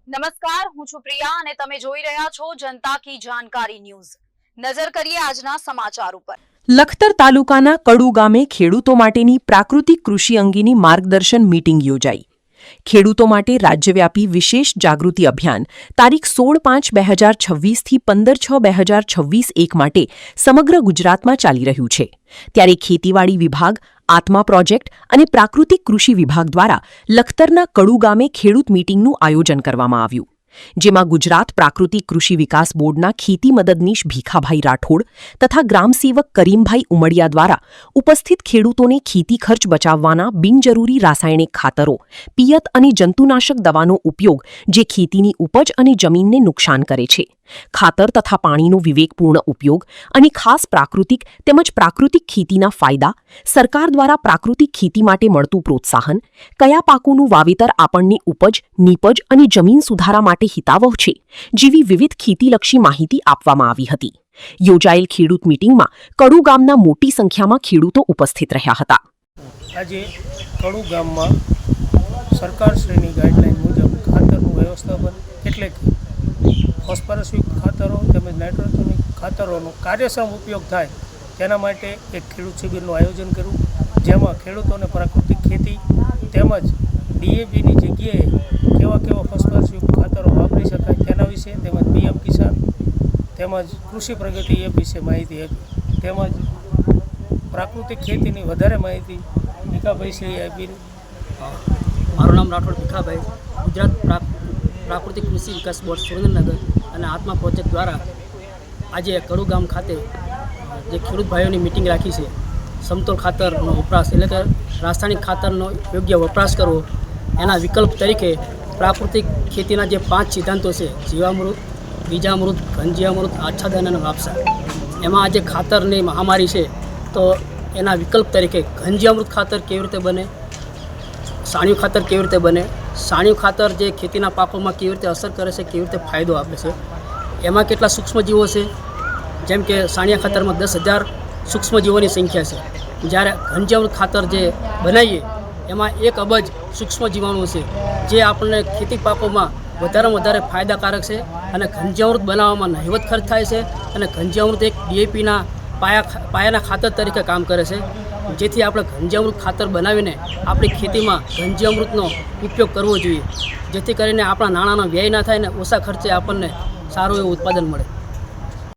નમસ્કાર, હું છું પ્રિયા અને તમે જોઈ રહ્યા છો જનતા કી જાણકારી ન્યૂઝ। નજર કરીએ આજના સમાચાર ઉપર। લખતર તાલુકાના કડુ ગામે ખેડૂતો માટેની પ્રાકૃતિક કૃષિ અંગેની માર્ગદર્શન મીટિંગ યોજાઈ। ખેડૂતો માટે રાજ્યવ્યાપી વિશેષ જાગૃતિ અભિયાન તારીખ 16/5/2026 થી 15/6/2026 1 માટે સમગ્ર ગુજરાતમાં ચાલી રહ્યું છે। ત્યારે ખેતીવાડી વિભાગ, આત્મા પ્રોજેક્ટ અને પ્રાકૃતિક કૃષિ વિભાગ દ્વારા લખતરના કડુ ગામે ખેડૂત મીટિંગનું આયોજન કરવામાં આવ્યું, જેમાં ગુજરાત પ્રાકૃતિક કૃષિ વિકાસ બોર્ડના ખેતી મદદનીશ ભીખાભાઈ રાઠોડ તથા ગ્રામસેવક કરીમભાઈ ઉમડિયા દ્વારા ઉપસ્થિત ખેડૂતોને ખેતી ખર્ચ બચાવવાના બિનજરૂરી રાસાયણિક ખાતરો, પિયત અને જંતુનાશક દવાનો ઉપયોગ જે ખેતીની ઉપજ અને જમીનને નુકસાન કરે છે, ખાતર તથા પાણીનો વિવેકપૂર્ણ ઉપયોગ અને ખાસ પ્રાકૃતિક તેમજ પ્રાકૃતિક ખેતીના ફાયદા, સરકાર દ્વારા પ્રાકૃતિક ખેતી માટે મળતું પ્રોત્સાહન, કયા પાકોનું વાવેતર આપણને ઉપજ, નીપજ અને જમીન સુધારા માટે હિતાવહ છે જેવી વિવિધ ખેતીલક્ષી માહિતી આપવામાં આવી હતી। યોજાયેલ ખેડૂત મીટિંગમાં કડુ ગામના મોટી સંખ્યામાં ખેડૂતો ઉપસ્થિત રહ્યા હતા। આજે કડુ ગામમાં સરકારશ્રીની ગાઈડલાઈન મુજબ ખાતરનું વ્યવસ્થાપન એટલે કે ફોસ્ફરસયુક્ત ખાતરો તેમજ નાઇટ્રોજનિક ખાતરોનો કાર્યક્ષમ ઉપયોગ થાય તેના માટે એક ખેડૂત શિબિરનું આયોજન કર્યું, જેમાં ખેડૂતોને પ્રાકૃતિક ખેતી તેમજ ડીએપીની જગ્યાએ કેવા ફોસ્ફરસયુક્ત ખાતરો વાપરી શકાય તેના વિશે તેમજ પીએમ કિસાન તેમજ કૃષિ પ્રગતિ એપ વિશે માહિતી આપી, તેમજ પ્રાકૃતિક ખેતીની વધારે માહિતી ભીખાભાઈશ્રીએ આપી। મારું નામ રાઠોડ ભીખાભાઈ, ગુજરાત પ્રાકૃતિક કૃષિ વિકાસ બોર્ડ સુરેન્દ્રનગર અને આત્મા પ્રોજેક્ટ દ્વારા આજે કડુ ગામ ખાતે જે ખેડૂત ભાઈઓની મિટિંગ રાખી છે। સમતોલ ખાતરનો વપરાશ એટલે કે રાસાયણિક ખાતરનો યોગ્ય વપરાશ કરવો, એના વિકલ્પ તરીકે પ્રાકૃતિક ખેતીના જે 5 સિદ્ધાંતો છે, જીવામૃત, બીજામૃત, ઘનજીવામૃત, આચ્છાદન અને વાપસા, એમાં આજે ખાતરની મહામારી છે તો એના વિકલ્પ તરીકે ઘનજીવામૃત ખાતર કેવી રીતે બને, સાણિયું ખાતર કેવી રીતે બને, સાણિયું ખાતર જે ખેતીના પાકોમાં કેવી રીતે અસર કરે છે, કેવી રીતે ફાયદો આપે છે, એમાં કેટલા સૂક્ષ્મજીવો છે, જેમ કે સાણિયા ખાતરમાં 10,000 સૂક્ષ્મજીવોની સંખ્યા છે, જ્યારે ઘનજીવામૃત ખાતર જે બનાવીએ એમાં 1 અબજ સૂક્ષ્મજીવાણુ છે જે આપણને ખેતી પાકોમાં વધારેમાં વધારે ફાયદાકારક છે અને ઘનજીવામૃત બનાવવામાં નહિવત ખર્ચ થાય છે અને ઘનજીવામૃત એક ડીએપીના પાયાના ખાતર તરીકે કામ કરે છે, જેથી આપણે ઘનજીવામૃત ખાતર બનાવીને આપણી ખેતીમાં ઘનજીવામૃતનો ઉપયોગ કરવો જોઈએ, જેથી કરીને આપણા નાણાંનો વ્યય ના થાય ને ઓછા ખર્ચે આપણને સારું એવું ઉત્પાદન મળે।